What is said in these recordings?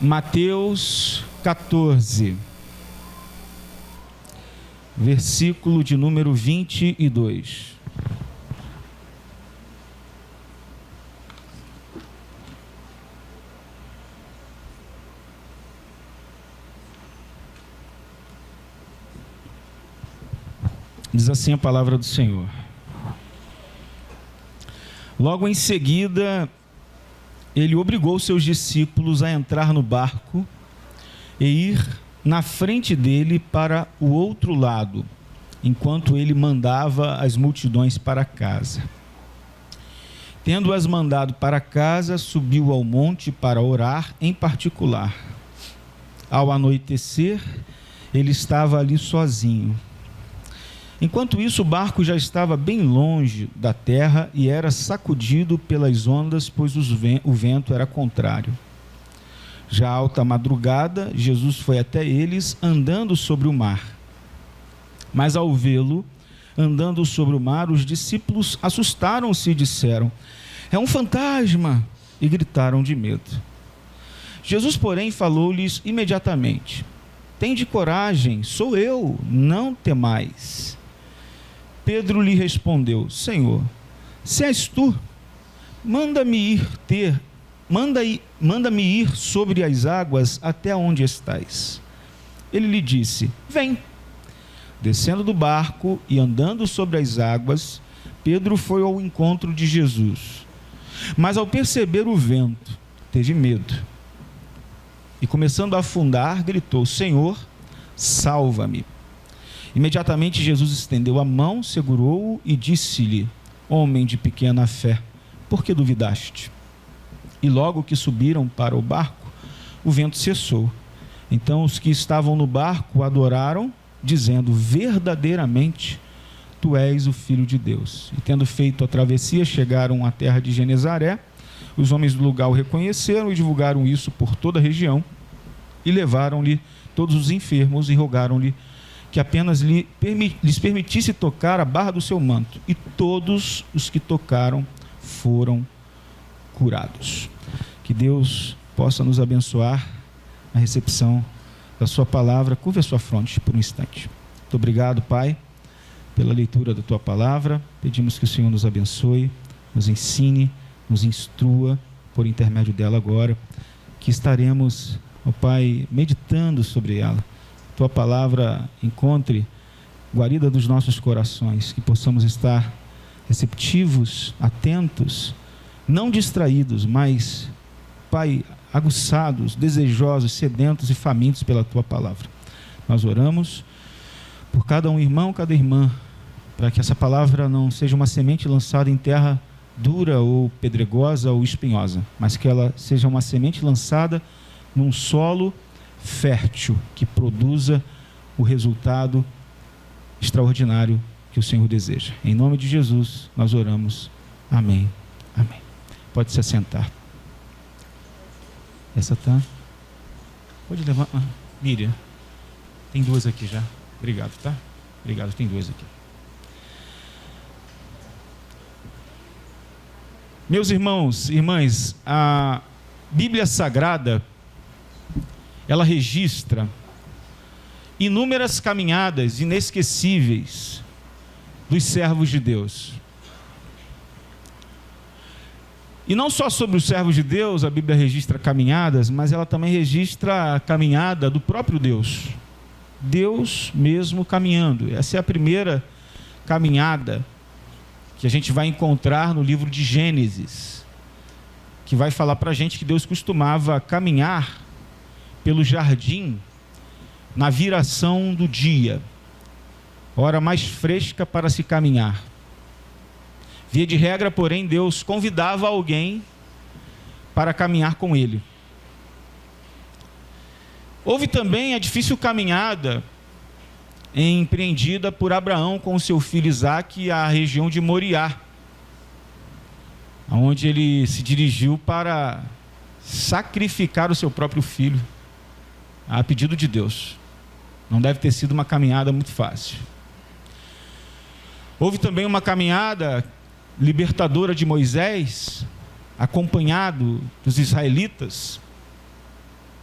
Mateus 14, versículo de número 22. Diz assim a palavra do Senhor. Logo em seguida, ele obrigou seus discípulos a entrar no barco e ir na frente dele para o outro lado, enquanto ele mandava as multidões para casa. Tendo-as mandado para casa, subiu ao monte para orar em particular. Ao anoitecer, ele estava ali sozinho. Enquanto isso, o barco já estava bem longe da terra e era sacudido pelas ondas, pois o vento era contrário. Já alta madrugada, Jesus foi até eles andando sobre o mar. Mas ao vê-lo andando sobre o mar, os discípulos assustaram-se e disseram: "É um fantasma!" e gritaram de medo. Jesus, porém, falou-lhes imediatamente: "Tende coragem, sou eu, não temais." Pedro lhe respondeu: "Senhor, se és tu, manda-me ir sobre as águas até onde estás." Ele lhe disse: "Vem." Descendo do barco e andando sobre as águas, Pedro foi ao encontro de Jesus. Mas ao perceber o vento, teve medo. E começando a afundar, gritou: "Senhor, salva-me." Imediatamente Jesus estendeu a mão, segurou-o e disse-lhe: "Homem de pequena fé, por que duvidaste?" E logo que subiram para o barco, o vento cessou. Então os que estavam no barco o adoraram, dizendo: "Verdadeiramente, tu és o Filho de Deus." E tendo feito a travessia, chegaram à terra de Genezaré. Os homens do lugar o reconheceram e divulgaram isso por toda a região. E levaram-lhe todos os enfermos e rogaram-lhe que apenas lhes permitisse tocar a barra do seu manto. E todos os que tocaram foram curados. Que Deus possa nos abençoar na recepção da sua palavra. Curva a sua fronte por um instante. Muito obrigado, Pai, pela leitura da tua palavra. Pedimos que o Senhor nos abençoe, nos ensine, nos instrua por intermédio dela agora, que estaremos, ó Pai, meditando sobre ela. Tua palavra encontre guarida dos nossos corações, que possamos estar receptivos, atentos, não distraídos, mas, Pai, aguçados, desejosos, sedentos e famintos pela tua palavra. Nós oramos por cada um irmão, cada irmã, para que essa palavra não seja uma semente lançada em terra dura ou pedregosa ou espinhosa, mas que ela seja uma semente lançada num solo fértil, que produza o resultado extraordinário que o Senhor deseja. Em nome de Jesus, nós oramos. Amém. Amém. Pode se assentar. Essa tá? Pode levar. Miriam, tem duas aqui já. Obrigado, tá? Obrigado, tem duas aqui. Meus irmãos e irmãs, a Bíblia Sagrada, ela registra inúmeras caminhadas inesquecíveis dos servos de Deus. E não só sobre os servos de Deus a Bíblia registra caminhadas, mas ela também registra a caminhada do próprio Deus. Deus mesmo caminhando. Essa é a primeira caminhada que a gente vai encontrar no livro de Gênesis, que vai falar para a gente que Deus costumava caminhar pelo jardim na viração do dia, hora mais fresca para se caminhar. Via de regra, porém, Deus convidava alguém para caminhar com ele. Houve também a difícil caminhada empreendida por Abraão com o seu filho Isaque à região de Moriá, onde ele se dirigiu para sacrificar o seu próprio filho a pedido de Deus. Não deve ter sido uma caminhada muito fácil. Houve também uma caminhada libertadora de Moisés, acompanhado dos israelitas,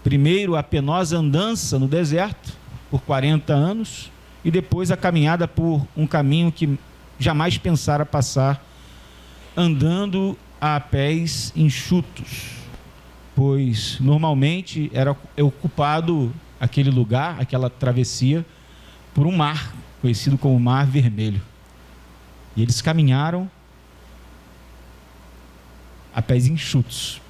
Primeiro a penosa andança no deserto, por 40 anos, e depois a caminhada por um caminho que jamais pensara passar, andando a pés enxutos, pois normalmente era ocupado aquele lugar, aquela travessia, por um mar, conhecido como Mar Vermelho. E eles caminharam a pés enxutos.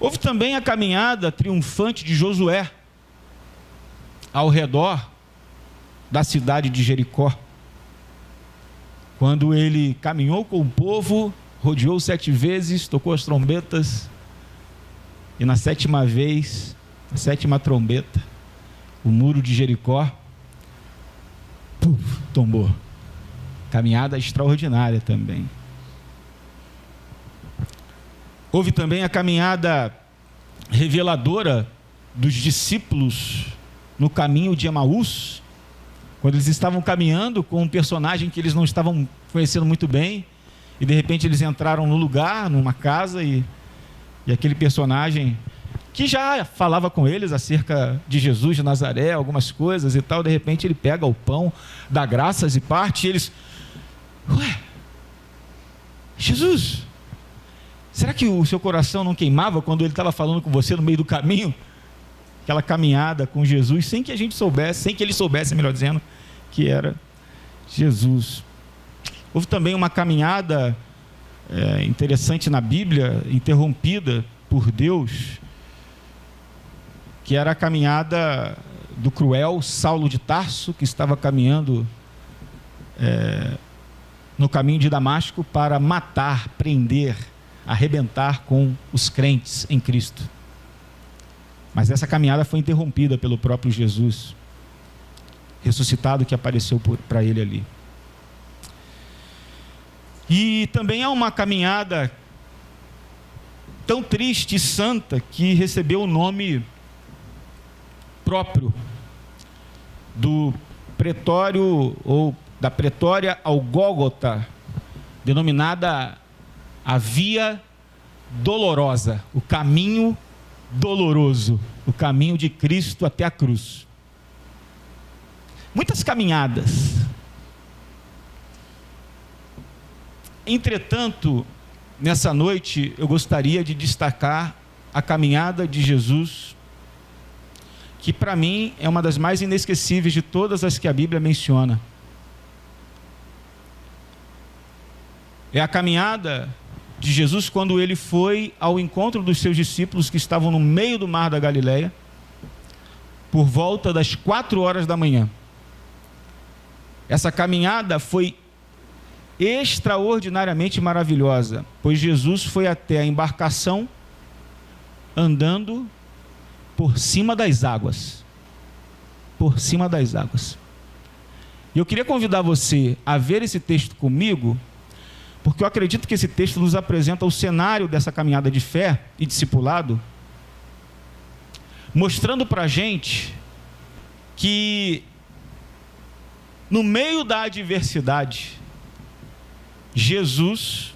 Houve também a caminhada triunfante de Josué ao redor da cidade de Jericó, quando ele caminhou com o povo, rodeou 7 vezes, tocou as trombetas, e na 7ª vez, a 7ª trombeta, o muro de Jericó tombou. Caminhada extraordinária também. Houve também a caminhada reveladora dos discípulos no caminho de Emaús, quando eles estavam caminhando com um personagem que eles não estavam conhecendo muito bem, e de repente eles entraram no lugar, numa casa, e aquele personagem que já falava com eles acerca de Jesus de Nazaré, algumas coisas e tal, de repente ele pega o pão, dá graças e parte, e eles: ué, Jesus, será que o seu coração não queimava quando ele estava falando com você no meio do caminho? Aquela caminhada com Jesus, sem que a gente soubesse, sem que ele soubesse, melhor dizendo, que era Jesus. Houve também uma caminhada interessante na Bíblia, interrompida por Deus, que era a caminhada do cruel Saulo de Tarso, que estava caminhando no caminho de Damasco para matar, prender, arrebentar com os crentes em Cristo. Mas essa caminhada foi interrompida pelo próprio Jesus, ressuscitado, que apareceu para ele ali. E também há uma caminhada tão triste e santa que recebeu o nome próprio do pretório, ou da pretória ao Gólgota, denominada a Via Dolorosa, o caminho doloroso, o caminho de Cristo até a cruz. Muitas caminhadas. Entretanto, nessa noite eu gostaria de destacar a caminhada de Jesus, que para mim é uma das mais inesquecíveis de todas as que a Bíblia menciona. É a caminhada de Jesus quando ele foi ao encontro dos seus discípulos que estavam no meio do mar da Galileia, por volta das 4 da manhã. Essa caminhada foi extraordinariamente maravilhosa, pois Jesus foi até a embarcação andando por cima das águas. Por cima das águas. E eu queria convidar você a ver esse texto comigo, porque eu acredito que esse texto nos apresenta o cenário dessa caminhada de fé e discipulado, mostrando para a gente que no meio da adversidade, Jesus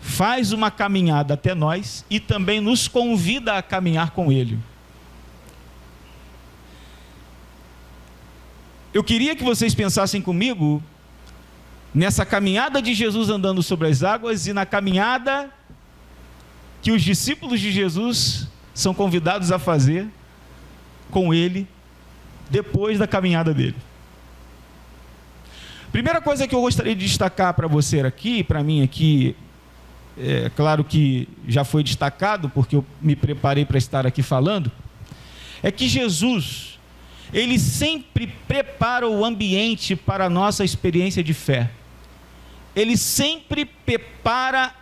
faz uma caminhada até nós e também nos convida a caminhar com Ele. Eu queria que vocês pensassem comigo nessa caminhada de Jesus andando sobre as águas e na caminhada que os discípulos de Jesus são convidados a fazer com Ele depois da caminhada dele. Primeira coisa que eu gostaria de destacar para você aqui, para mim aqui, é claro que já foi destacado, porque eu me preparei para estar aqui falando, é que Jesus, Ele sempre prepara o ambiente para a nossa experiência de fé. Ele sempre prepara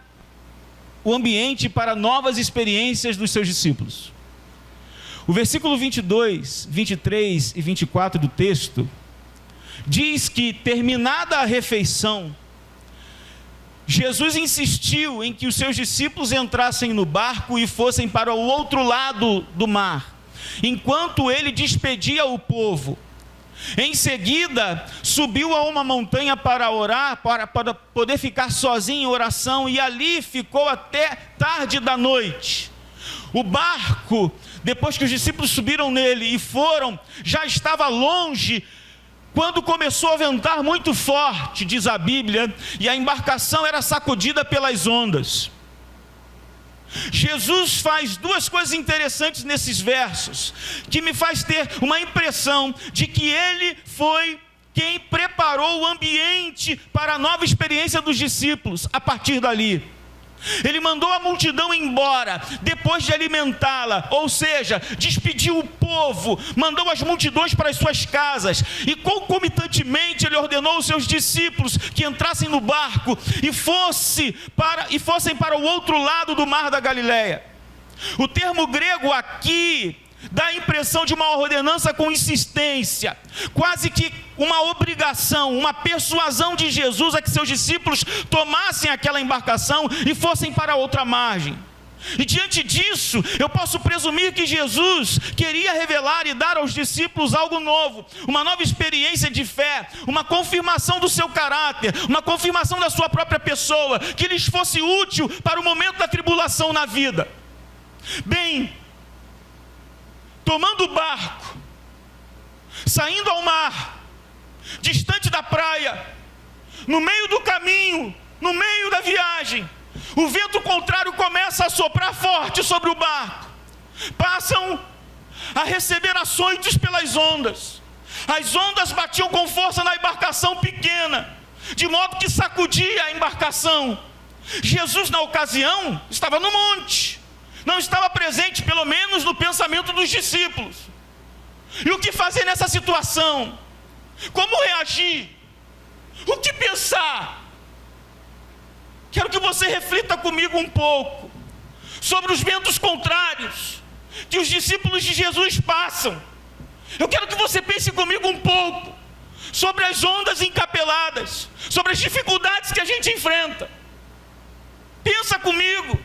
o ambiente para novas experiências dos seus discípulos. O versículo 22, 23 e 24 do texto diz que, terminada a refeição, Jesus insistiu em que os seus discípulos entrassem no barco e fossem para o outro lado do mar, enquanto ele despedia o povo. Em seguida, subiu a uma montanha para orar, para poder ficar sozinho em oração, e ali ficou até tarde da noite. O barco, depois que os discípulos subiram nele e foram, já estava longe, quando começou a ventar muito forte, diz a Bíblia, e a embarcação era sacudida pelas ondas. Jesus faz duas coisas interessantes nesses versos, que me faz ter uma impressão de que ele foi quem preparou o ambiente para a nova experiência dos discípulos a partir dali. Ele mandou a multidão embora, depois de alimentá-la, ou seja, despediu o povo, mandou as multidões para as suas casas, e concomitantemente ele ordenou aos seus discípulos que entrassem no barco e fossem para o outro lado do mar da Galileia. O termo grego aqui dá a impressão de uma ordenança com insistência, quase que uma obrigação, uma persuasão de Jesus a que seus discípulos tomassem aquela embarcação e fossem para outra margem. E diante disso, eu posso presumir que Jesus queria revelar e dar aos discípulos algo novo, uma nova experiência de fé, uma confirmação do seu caráter, uma confirmação da sua própria pessoa, que lhes fosse útil para o momento da tribulação na vida. Bem, tomando o barco, saindo ao mar, distante da praia, no meio do caminho, no meio da viagem, o vento contrário começa a soprar forte sobre o barco. Passam a receber açoites pelas ondas. As ondas batiam com força na embarcação pequena, de modo que sacudia a embarcação. Jesus, na ocasião, estava no monte, não estava presente, pelo menos no pensamento dos discípulos. E o que fazer nessa situação? Como reagir? O que pensar? Quero que você reflita comigo um pouco sobre os ventos contrários que os discípulos de Jesus passam. Eu quero que você pense comigo um pouco sobre as ondas encapeladas, sobre as dificuldades que a gente enfrenta. Pensa comigo.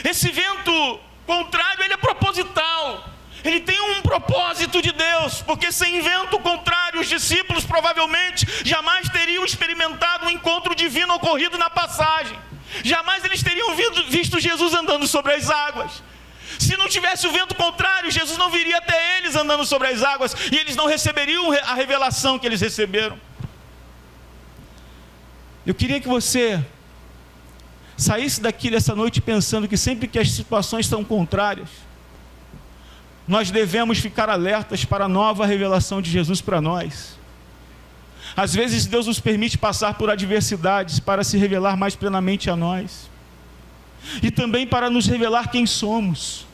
Esse vento contrário, ele é proposital. Ele tem um propósito de Deus, porque sem vento contrário, os discípulos provavelmente jamais teriam experimentado um encontro divino ocorrido na passagem. Jamais eles teriam visto Jesus andando sobre as águas. Se não tivesse o vento contrário, Jesus não viria até eles andando sobre as águas, e eles não receberiam a revelação que eles receberam. Eu queria que você saísse daqui dessa noite pensando que sempre que as situações são contrárias, nós devemos ficar alertas para a nova revelação de Jesus para nós. Às vezes Deus nos permite passar por adversidades para se revelar mais plenamente a nós, e também para nos revelar quem somos,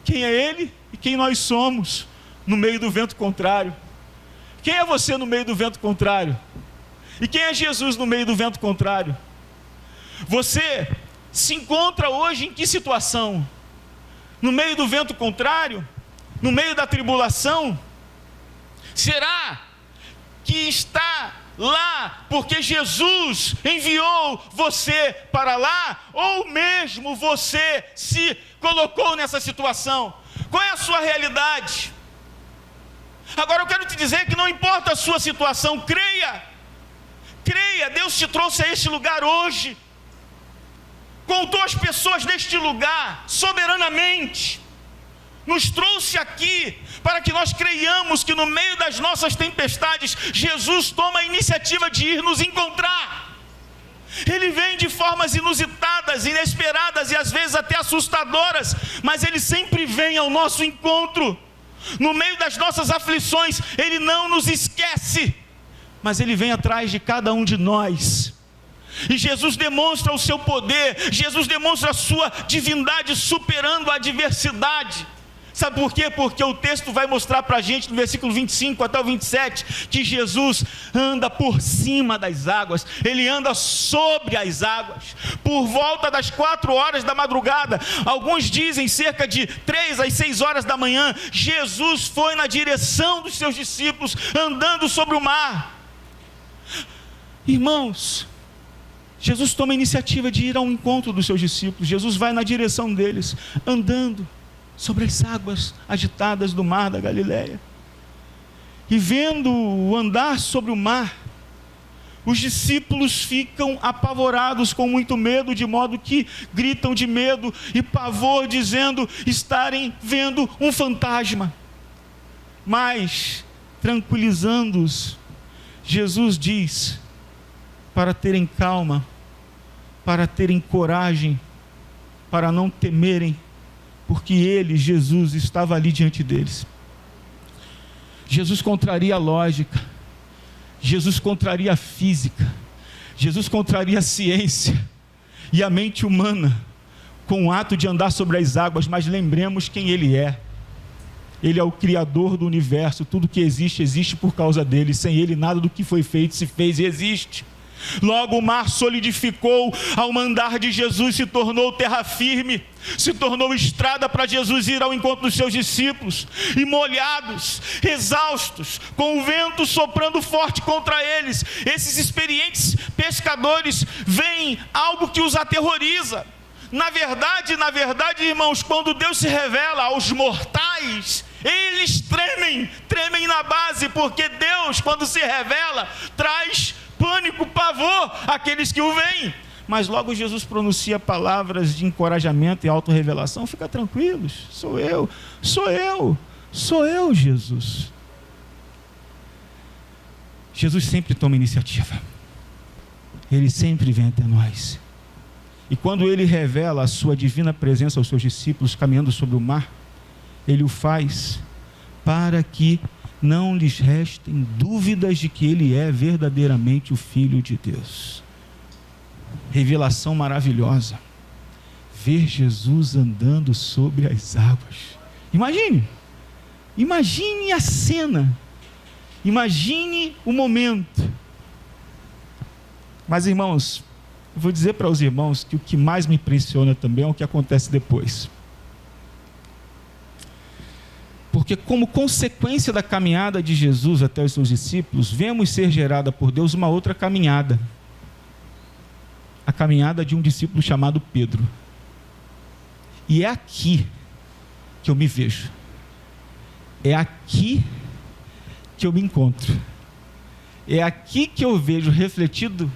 quem é Ele e quem nós somos no meio do vento contrário. Quem é você no meio do vento contrário? E quem é Jesus no meio do vento contrário? Você se encontra hoje em que situação? No meio do vento contrário? No meio da tribulação? Será que está lá porque Jesus enviou você para lá? Ou mesmo você se colocou nessa situação? Qual é a sua realidade? Agora eu quero te dizer que não importa a sua situação, creia. Creia, Deus te trouxe a este lugar hoje, contou as pessoas deste lugar soberanamente, nos trouxe aqui para que nós creiamos que no meio das nossas tempestades, Jesus toma a iniciativa de ir nos encontrar. Ele vem de formas inusitadas, inesperadas e às vezes até assustadoras, mas Ele sempre vem ao nosso encontro. No meio das nossas aflições, Ele não nos esquece, mas Ele vem atrás de cada um de nós. E Jesus demonstra o seu poder, Jesus demonstra a sua divindade superando a adversidade. Sabe por quê? Porque o texto vai mostrar para a gente, no versículo 25 até o 27, que Jesus anda por cima das águas, Ele anda sobre as águas. Por volta das 4 horas da madrugada, alguns dizem cerca de 3 às 6 horas da manhã, Jesus foi na direção dos seus discípulos, andando sobre o mar. Irmãos, Jesus toma a iniciativa de ir ao encontro dos seus discípulos. Jesus vai na direção deles, andando sobre as águas agitadas do mar da Galileia. E vendo-o andar sobre o mar, Os discípulos ficam apavorados, com muito medo, de modo que gritam de medo e pavor, dizendo estarem vendo um fantasma. Mas, tranquilizando-os, Jesus diz para terem calma, para terem coragem, para não temerem, porque ele, Jesus, estava ali diante deles. Jesus contraria a lógica, Jesus contraria a física, Jesus contraria a ciência e a mente humana com o ato de andar sobre as águas, mas lembremos quem ele é. Ele é o Criador do universo, tudo que existe, existe por causa dele, sem ele nada do que foi feito se fez e existe. Logo o mar solidificou ao mandar de Jesus, se tornou terra firme, se tornou estrada para Jesus ir ao encontro dos seus discípulos, e molhados, exaustos, com o vento soprando forte contra eles, esses experientes pescadores veem algo que os aterroriza. Na verdade, irmãos, quando Deus se revela aos mortais, eles tremem na base, porque Deus, quando se revela, traz pânico, pavor àqueles que o veem. Mas logo Jesus pronuncia palavras de encorajamento e autorrevelação. Fica tranquilos, sou eu, Jesus. Jesus sempre toma iniciativa. Ele sempre vem até nós. E quando ele revela a sua divina presença aos seus discípulos caminhando sobre o mar, ele o faz para que não lhes restem dúvidas de que ele é verdadeiramente o Filho de Deus. Revelação maravilhosa. Ver Jesus andando sobre as águas. Imagine a cena. Imagine o momento. Mas, irmãos, eu vou dizer para os irmãos que o que mais me impressiona também é o que acontece depois. Porque como consequência da caminhada de Jesus até os seus discípulos, vemos ser gerada por Deus uma outra caminhada. A caminhada de um discípulo chamado Pedro. E é aqui que eu me vejo. É aqui que eu me encontro. É aqui que eu vejo refletido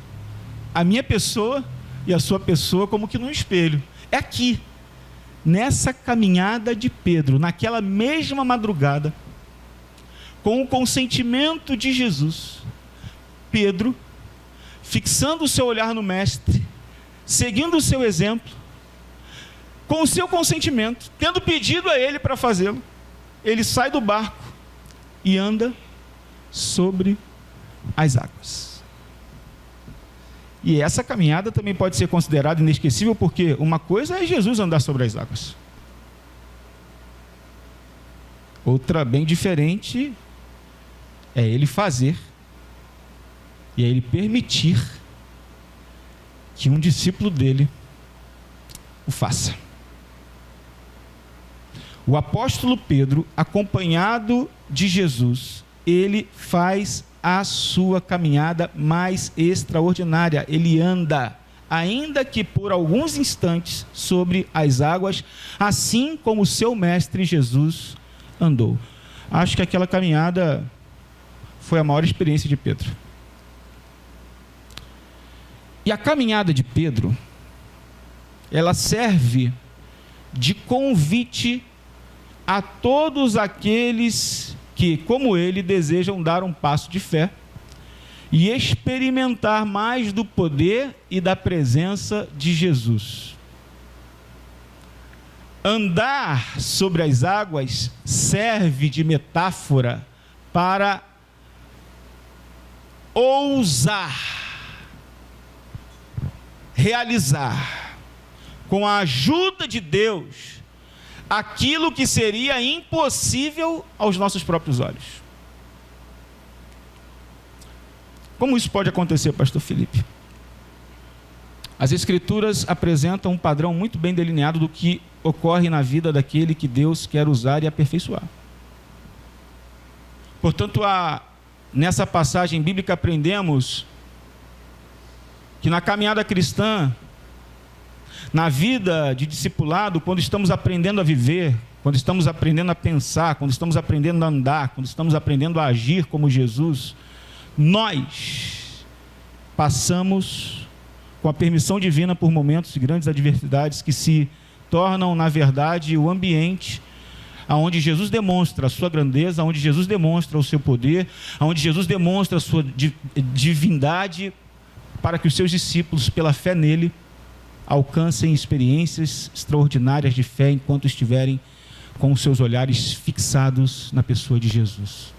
a minha pessoa e a sua pessoa como que num espelho. É aqui. Nessa caminhada de Pedro, naquela mesma madrugada, com o consentimento de Jesus, Pedro, fixando o seu olhar no Mestre, seguindo o seu exemplo, com o seu consentimento, tendo pedido a ele para fazê-lo, ele sai do barco e anda sobre as águas. E essa caminhada também pode ser considerada inesquecível, porque uma coisa é Jesus andar sobre as águas. Outra bem diferente é ele fazer e é ele permitir que um discípulo dele o faça. O apóstolo Pedro, acompanhado de Jesus, ele faz a sua caminhada mais extraordinária. Ele anda, ainda que por alguns instantes, sobre as águas, assim como o seu mestre Jesus andou. Acho que aquela caminhada foi a maior experiência de Pedro. E a caminhada de Pedro, ela serve de convite a todos aqueles que, como ele, desejam dar um passo de fé e experimentar mais do poder e da presença de Jesus. Andar sobre as águas serve de metáfora para ousar, realizar, com a ajuda de Deus, aquilo que seria impossível aos nossos próprios olhos. Como isso pode acontecer, pastor Felipe? As Escrituras apresentam um padrão muito bem delineado do que ocorre na vida daquele que Deus quer usar e aperfeiçoar. Portanto, nessa passagem bíblica aprendemos que na caminhada cristã, na vida de discipulado, quando estamos aprendendo a viver, quando estamos aprendendo a pensar, quando estamos aprendendo a andar, quando estamos aprendendo a agir como Jesus, nós passamos, com a permissão divina, por momentos de grandes adversidades que se tornam, na verdade, o ambiente onde Jesus demonstra a sua grandeza, onde Jesus demonstra o seu poder, onde Jesus demonstra a sua divindade, para que os seus discípulos, pela fé nele, alcancem experiências extraordinárias de fé enquanto estiverem com os seus olhares fixados na pessoa de Jesus.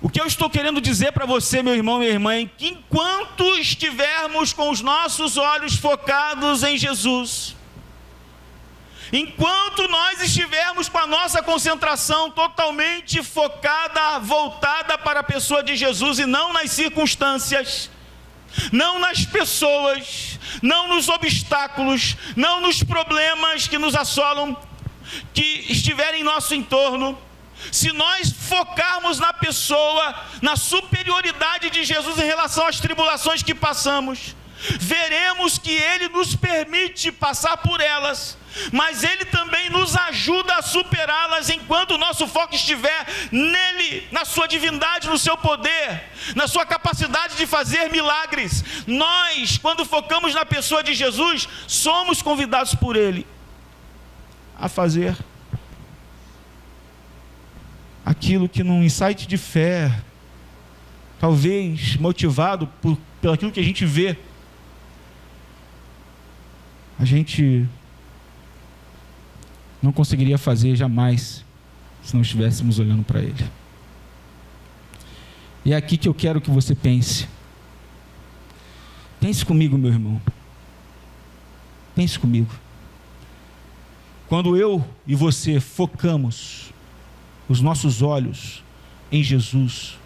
O que eu estou querendo dizer para você, meu irmão e minha irmã, é que enquanto estivermos com os nossos olhos focados em Jesus, enquanto nós estivermos com a nossa concentração totalmente focada, voltada para a pessoa de Jesus e não nas circunstâncias, não nas pessoas, não nos obstáculos, não nos problemas que nos assolam, que estiverem em nosso entorno, se nós focarmos na pessoa, na superioridade de Jesus em relação às tribulações que passamos, veremos que Ele nos permite passar por elas, mas Ele também nos ajuda a superá-las enquanto o nosso foco estiver nele, na sua divindade, no seu poder, na sua capacidade de fazer milagres. Nós, quando focamos na pessoa de Jesus, somos convidados por Ele a fazer aquilo que num insight de fé, talvez motivado pelo aquilo que a gente vê, a gente não conseguiria fazer jamais se não estivéssemos olhando para Ele. E é aqui que eu quero que você pense. Pense comigo, meu irmão. Pense comigo. Quando eu e você focamos os nossos olhos em Jesus,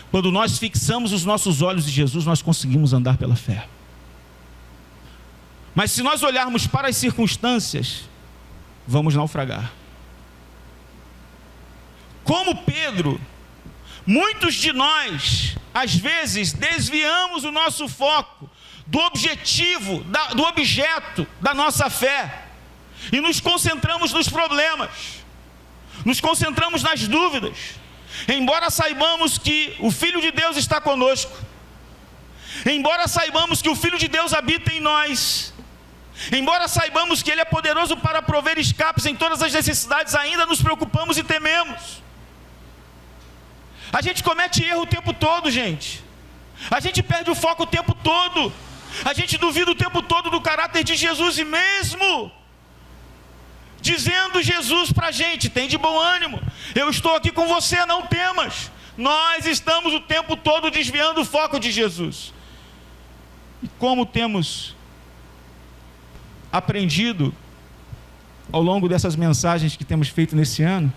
quando nós fixamos os nossos olhos em Jesus, nós conseguimos andar pela fé. Mas se nós olharmos para as circunstâncias, vamos naufragar. Como Pedro, muitos de nós, às vezes, desviamos o nosso foco do objetivo, do objeto da nossa fé, e nos concentramos nos problemas, nos concentramos nas dúvidas, embora saibamos que o Filho de Deus está conosco, embora saibamos que o Filho de Deus habita em nós, embora saibamos que Ele é poderoso para prover escapes em todas as necessidades, ainda nos preocupamos e tememos. A gente comete erro o tempo todo, gente. A gente perde o foco o tempo todo. A gente duvida o tempo todo do caráter de Jesus, e mesmo dizendo Jesus para a gente: tem de bom ânimo, eu estou aqui com você, não temas. Nós estamos o tempo todo desviando o foco de Jesus. E como temos aprendido ao longo dessas mensagens que temos feito nesse ano,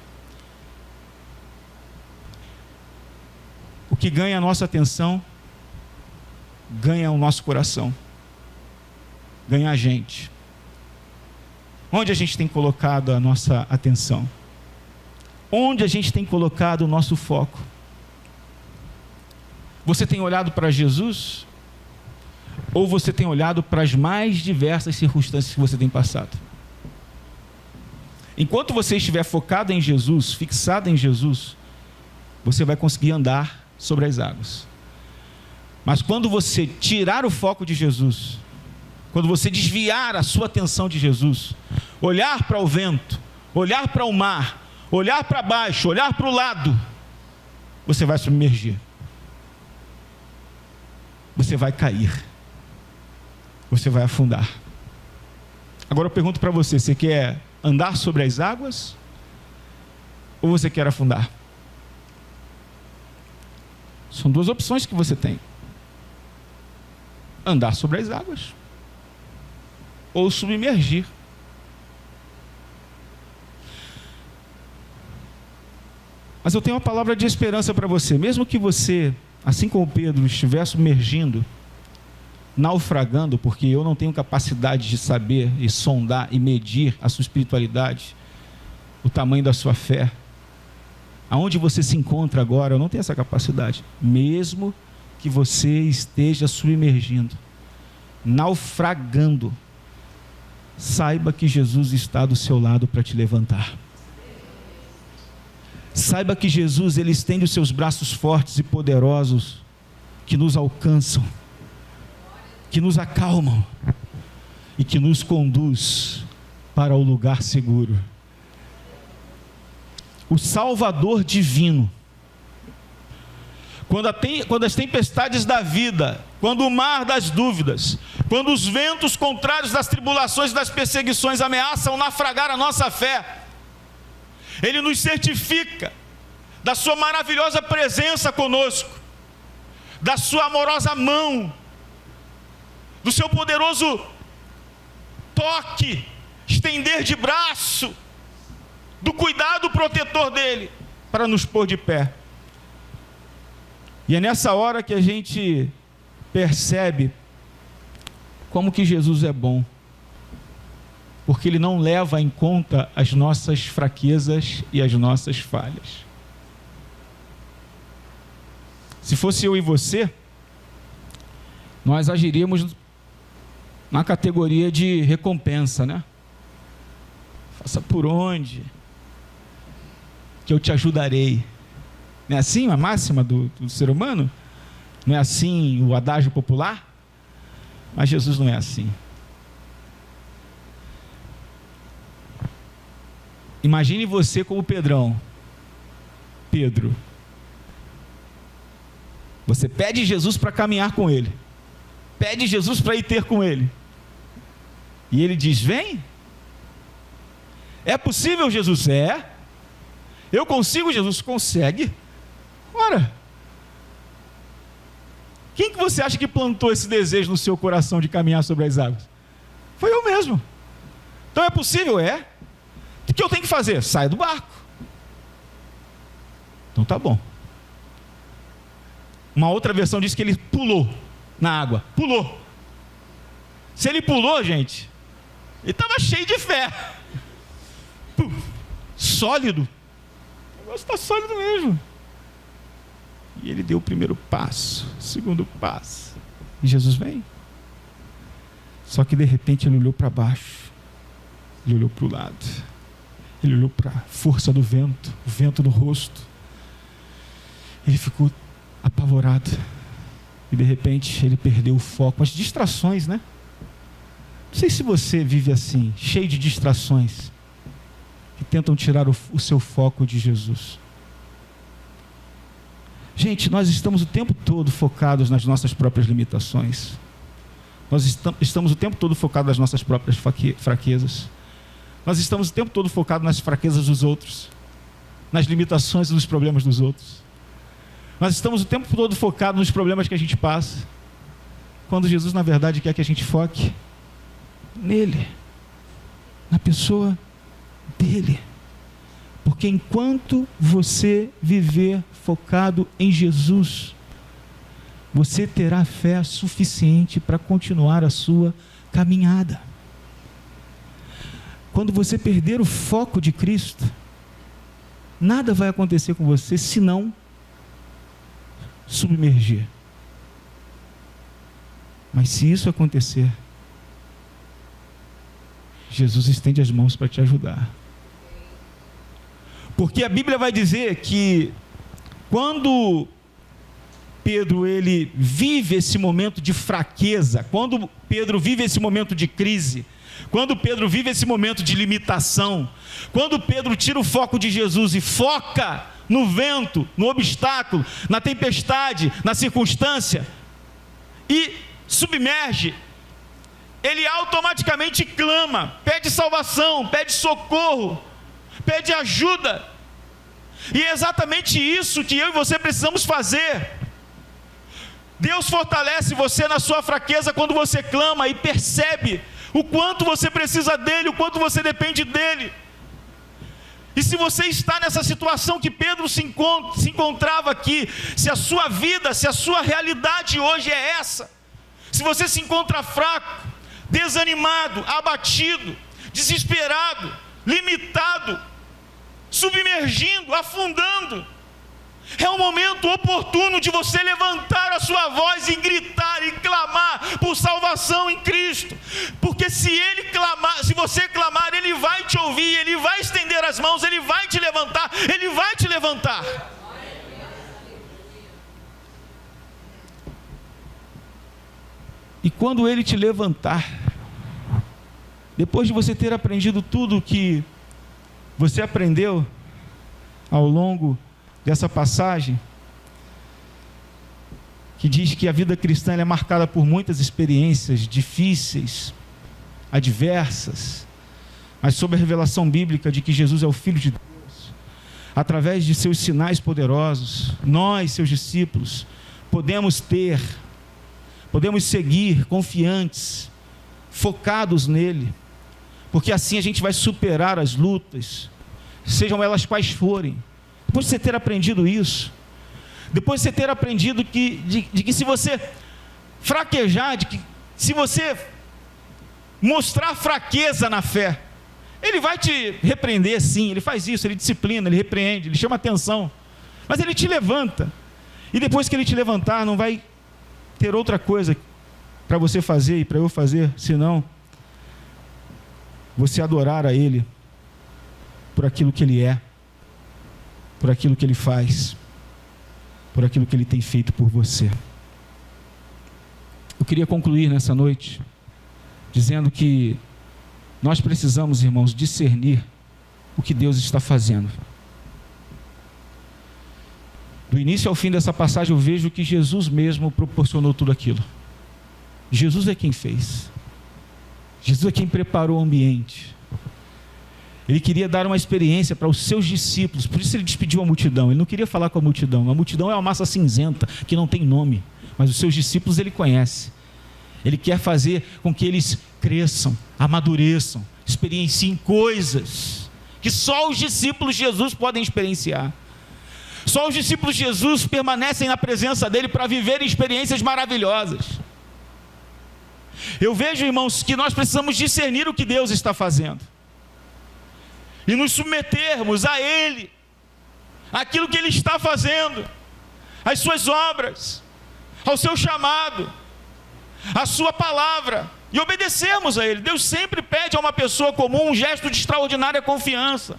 o que ganha a nossa atenção, ganha o nosso coração, ganha a gente. Onde a gente tem colocado a nossa atenção? Onde a gente tem colocado o nosso foco? Você tem olhado para Jesus? Ou você tem olhado para as mais diversas circunstâncias que você tem passado? Enquanto você estiver focado em Jesus, fixado em Jesus, você vai conseguir andar sobre as águas. Mas quando você tirar o foco de Jesus, quando você desviar a sua atenção de Jesus, olhar para o vento, olhar para o mar, olhar para baixo, olhar para o lado, você vai submergir. Você vai cair. Você vai afundar. Agora eu pergunto para você: você quer andar sobre as águas ou você quer afundar? São duas opções que você tem: andar sobre as águas ou submergir. Mas eu tenho uma palavra de esperança para você. Mesmo que você, assim como Pedro, estiver submergindo, naufragando, porque eu não tenho capacidade de saber e sondar e medir a sua espiritualidade, o tamanho da sua fé, aonde você se encontra agora, eu não tenho essa capacidade. Mesmo que você esteja submergindo, naufragando, saiba que Jesus está do seu lado para te levantar. Saiba que Jesus, Ele estende os seus braços fortes e poderosos que nos alcançam, que nos acalmam e que nos conduz para o lugar seguro. O Salvador divino, quando as tempestades da vida, quando o mar das dúvidas, quando os ventos contrários das tribulações e das perseguições ameaçam naufragar a nossa fé, Ele nos certifica da sua maravilhosa presença conosco, da sua amorosa mão, do seu poderoso toque, estender de braço, do cuidado protetor dele, para nos pôr de pé. E é nessa hora que a gente percebe como que Jesus é bom, porque Ele não leva em conta as nossas fraquezas e as nossas falhas. Se fosse eu e você, nós agiríamos na categoria de recompensa, né? Faça por onde, que eu te ajudarei. Não é assim a máxima do ser humano? Não é assim o adágio popular? Mas Jesus não é assim. Imagine você como Pedrão. Pedro. Você pede Jesus para caminhar com Ele. Pede Jesus para ir ter com Ele. E Ele diz, vem. É possível, Jesus? É. Eu consigo, Jesus? Consegue. Ora, quem que você acha que plantou esse desejo no seu coração de caminhar sobre as águas? Foi eu mesmo. Então é possível? É. O que eu tenho que fazer? Sai do barco. Então tá bom. Uma outra versão diz que ele pulou na água. Pulou. Se ele pulou, gente, ele estava cheio de fé. Sólido. O negócio está sólido mesmo. E ele deu o primeiro passo, o segundo passo. E Jesus vem. Só que de repente ele olhou para baixo. Ele olhou para o lado. Ele olhou para a força do vento, o vento no rosto. Ele ficou apavorado. E de repente ele perdeu o foco. As distrações, né? Não sei se você vive assim, cheio de distrações, que tentam tirar o seu foco de Jesus. Gente, nós estamos o tempo todo focados nas nossas próprias limitações. Nós estamos o tempo todo focados nas nossas próprias fraquezas. Nós estamos o tempo todo focados nas fraquezas dos outros, nas limitações e nos problemas dos outros. Nós estamos o tempo todo focados nos problemas que a gente passa, quando Jesus, na verdade, quer que a gente foque nele, na pessoa dele. Porque enquanto você viver focado em Jesus, você terá fé suficiente para continuar a sua caminhada. Quando você perder o foco de Cristo, nada vai acontecer com você senão submergir. Mas se isso acontecer, Jesus estende as mãos para te ajudar. Porque a Bíblia vai dizer que quando Pedro ele vive esse momento de fraqueza, quando Pedro vive esse momento de crise, quando Pedro vive esse momento de limitação, quando Pedro tira o foco de Jesus e foca no vento, no obstáculo, na tempestade, na circunstância, e submerge, ele automaticamente clama, pede salvação, pede socorro, pede ajuda. E é exatamente isso que eu e você precisamos fazer. Deus fortalece você na sua fraqueza quando você clama e percebe o quanto você precisa dele, o quanto você depende dele. E se você está nessa situação que Pedro se encontrava aqui, se a sua vida, se a sua realidade hoje é essa, se você se encontra fraco, desanimado, abatido, desesperado, limitado, submergindo, afundando, é o momento oportuno de você levantar a sua voz e gritar e clamar por salvação em Cristo, porque se você clamar, Ele vai te ouvir, Ele vai estender as mãos, Ele vai te levantar, Ele vai te levantar. E quando Ele te levantar, depois de você ter aprendido tudo que você aprendeu ao longo dessa passagem, que diz que a vida cristã é marcada por muitas experiências difíceis, adversas, mas sob a revelação bíblica de que Jesus é o Filho de Deus, através de seus sinais poderosos, nós, seus discípulos, podemos seguir confiantes, focados nele, porque assim a gente vai superar as lutas, sejam elas quais forem. Depois de você ter aprendido isso, depois de você ter aprendido de que se você fraquejar, de que se você mostrar fraqueza na fé, Ele vai te repreender, sim, Ele faz isso, Ele disciplina, Ele repreende, Ele chama atenção, mas Ele te levanta, e depois que Ele te levantar, não vai ter outra coisa para você fazer e para eu fazer, senão você adorar a Ele por aquilo que Ele é, por aquilo que Ele faz, por aquilo que Ele tem feito por você. Eu queria concluir nessa noite dizendo que nós precisamos, irmãos, discernir o que Deus está fazendo. Do início ao fim dessa passagem eu vejo que Jesus mesmo proporcionou tudo aquilo. Jesus é quem fez. Jesus é quem preparou o ambiente. Ele queria dar uma experiência para os seus discípulos, por isso Ele despediu a multidão. Ele não queria falar com a multidão é uma massa cinzenta, que não tem nome, mas os seus discípulos Ele conhece. Ele quer fazer com que eles cresçam, amadureçam, experienciem coisas que só os discípulos de Jesus podem experienciar. Só os discípulos de Jesus permanecem na presença dEle para viverem experiências maravilhosas. Eu vejo, irmãos, que nós precisamos discernir o que Deus está fazendo e nos submetermos a Ele, aquilo que Ele está fazendo, às suas obras, ao seu chamado, à sua palavra, e obedecermos a Ele. Deus sempre pede a uma pessoa comum um gesto de extraordinária confiança.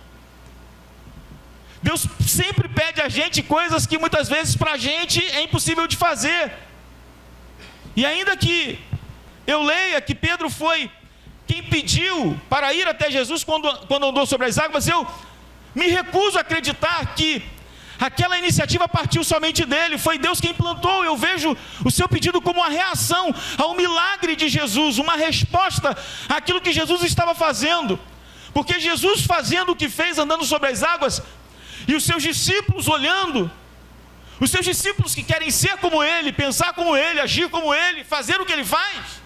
Deus sempre pede a gente coisas que muitas vezes para a gente é impossível de fazer. E ainda que eu leia que Pedro foi quem pediu para ir até Jesus quando andou sobre as águas, eu me recuso a acreditar que aquela iniciativa partiu somente dele, foi Deus quem plantou. Eu vejo o seu pedido como uma reação ao milagre de Jesus, uma resposta àquilo que Jesus estava fazendo, porque Jesus fazendo o que fez, andando sobre as águas, e os seus discípulos olhando, os seus discípulos que querem ser como Ele, pensar como Ele, agir como Ele, fazer o que Ele faz,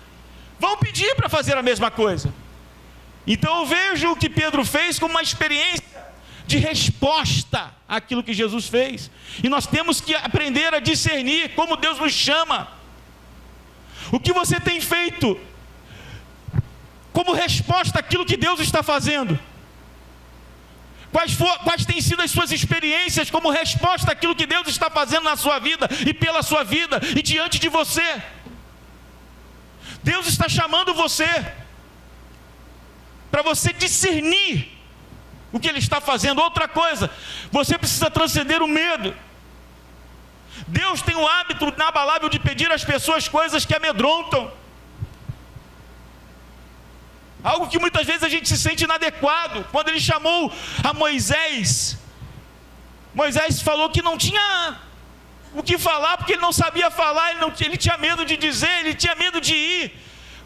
vão pedir para fazer a mesma coisa. Então eu vejo o que Pedro fez como uma experiência de resposta àquilo que Jesus fez, e nós temos que aprender a discernir como Deus nos chama. O que você tem feito como resposta àquilo que Deus está fazendo? Quais têm sido as suas experiências como resposta àquilo que Deus está fazendo na sua vida e pela sua vida e diante de você? Deus está chamando você para você discernir o que Ele está fazendo. Outra coisa, você precisa transcender o medo. Deus tem o hábito inabalável de pedir às pessoas coisas que amedrontam, algo que muitas vezes a gente se sente inadequado. Quando Ele chamou a Moisés, Moisés falou que não tinha o que falar, porque ele não sabia falar, ele tinha medo de dizer, ele tinha medo de ir.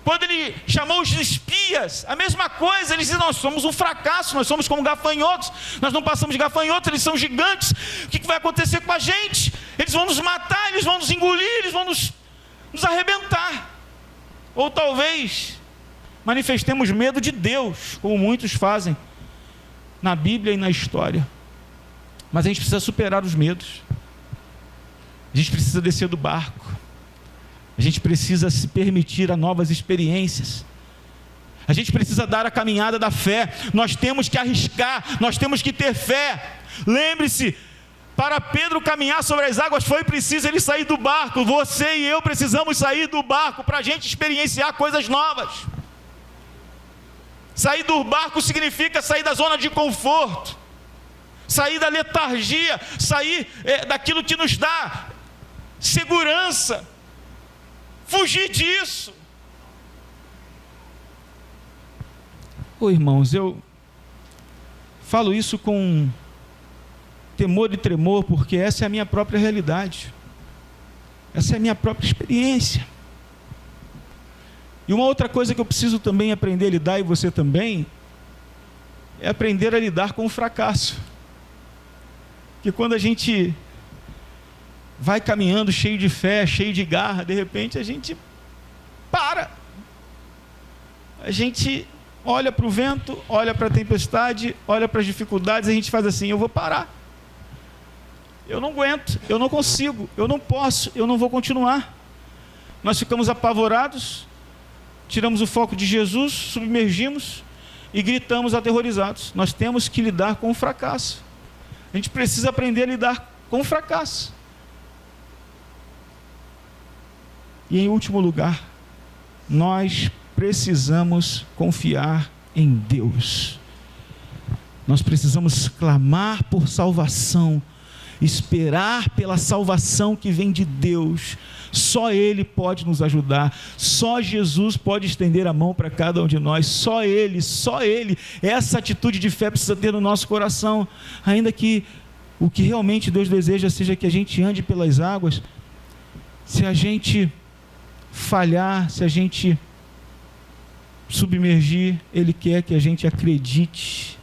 Quando Ele chamou os espias, a mesma coisa, eles diziam: nós somos um fracasso, nós somos como gafanhotos, nós não passamos de gafanhotos, eles são gigantes, o que vai acontecer com a gente? Eles vão nos matar, eles vão nos engolir, eles vão nos arrebentar. Ou talvez manifestemos medo de Deus, como muitos fazem na Bíblia e na história. Mas a gente precisa superar os medos, a gente precisa descer do barco, a gente precisa se permitir a novas experiências, a gente precisa dar a caminhada da fé. Nós temos que arriscar, nós temos que ter fé. Lembre-se, para Pedro caminhar sobre as águas foi preciso ele sair do barco. Você e eu precisamos sair do barco para a gente experienciar coisas novas. Sair do barco significa sair da zona de conforto, sair da letargia, sair daquilo que nos dá segurança, fugir disso. Irmãos, eu falo isso com temor e tremor, porque essa é a minha própria realidade. Essa é a minha própria experiência. E uma outra coisa que eu preciso também aprender a lidar, e você também, é aprender a lidar com o fracasso. Que quando a gente vai caminhando cheio de fé, cheio de garra, de repente a gente para. A gente olha para o vento, olha para a tempestade, olha para as dificuldades, a gente faz assim: eu vou parar. Eu não aguento, eu não consigo, eu não posso, eu não vou continuar. Nós ficamos apavorados, tiramos o foco de Jesus, submergimos e gritamos aterrorizados. Nós temos que lidar com o fracasso. A gente precisa aprender a lidar com o fracasso. E em último lugar, nós precisamos confiar em Deus. Nós precisamos clamar por salvação, esperar pela salvação que vem de Deus. Só Ele pode nos ajudar, só Jesus pode estender a mão para cada um de nós, só Ele. Essa atitude de fé precisa ter no nosso coração, ainda que o que realmente Deus deseja seja que a gente ande pelas águas. Se a gente falhar, se a gente submergir, Ele quer que a gente acredite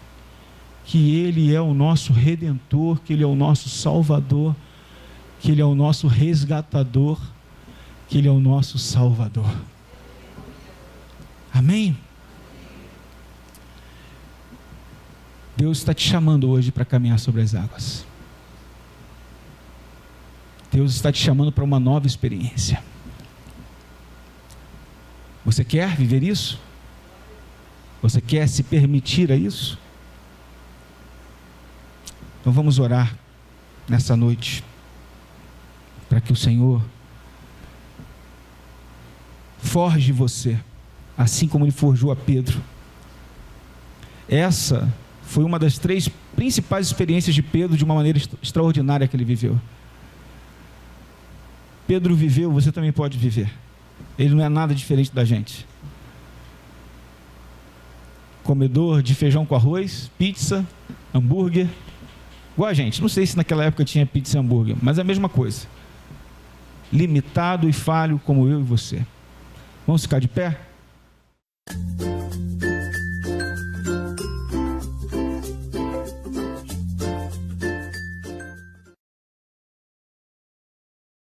que Ele é o nosso Redentor, que Ele é o nosso Salvador, que Ele é o nosso resgatador, que Ele é o nosso Salvador. Amém? Deus está te chamando hoje para caminhar sobre as águas. Deus está te chamando para uma nova experiência. Você quer viver isso? Você quer se permitir a isso? Então vamos orar nessa noite, para que o Senhor forje você, assim como Ele forjou a Pedro. Essa foi uma das 3 principais experiências de Pedro, de uma maneira extraordinária que ele viveu. Pedro viveu, você também pode viver. Ele não é nada diferente da gente. Comedor de feijão com arroz, pizza, hambúrguer, igual a gente. Não sei se naquela época tinha pizza e hambúrguer, mas é a mesma coisa. Limitado e falho como eu e você. Vamos ficar de pé?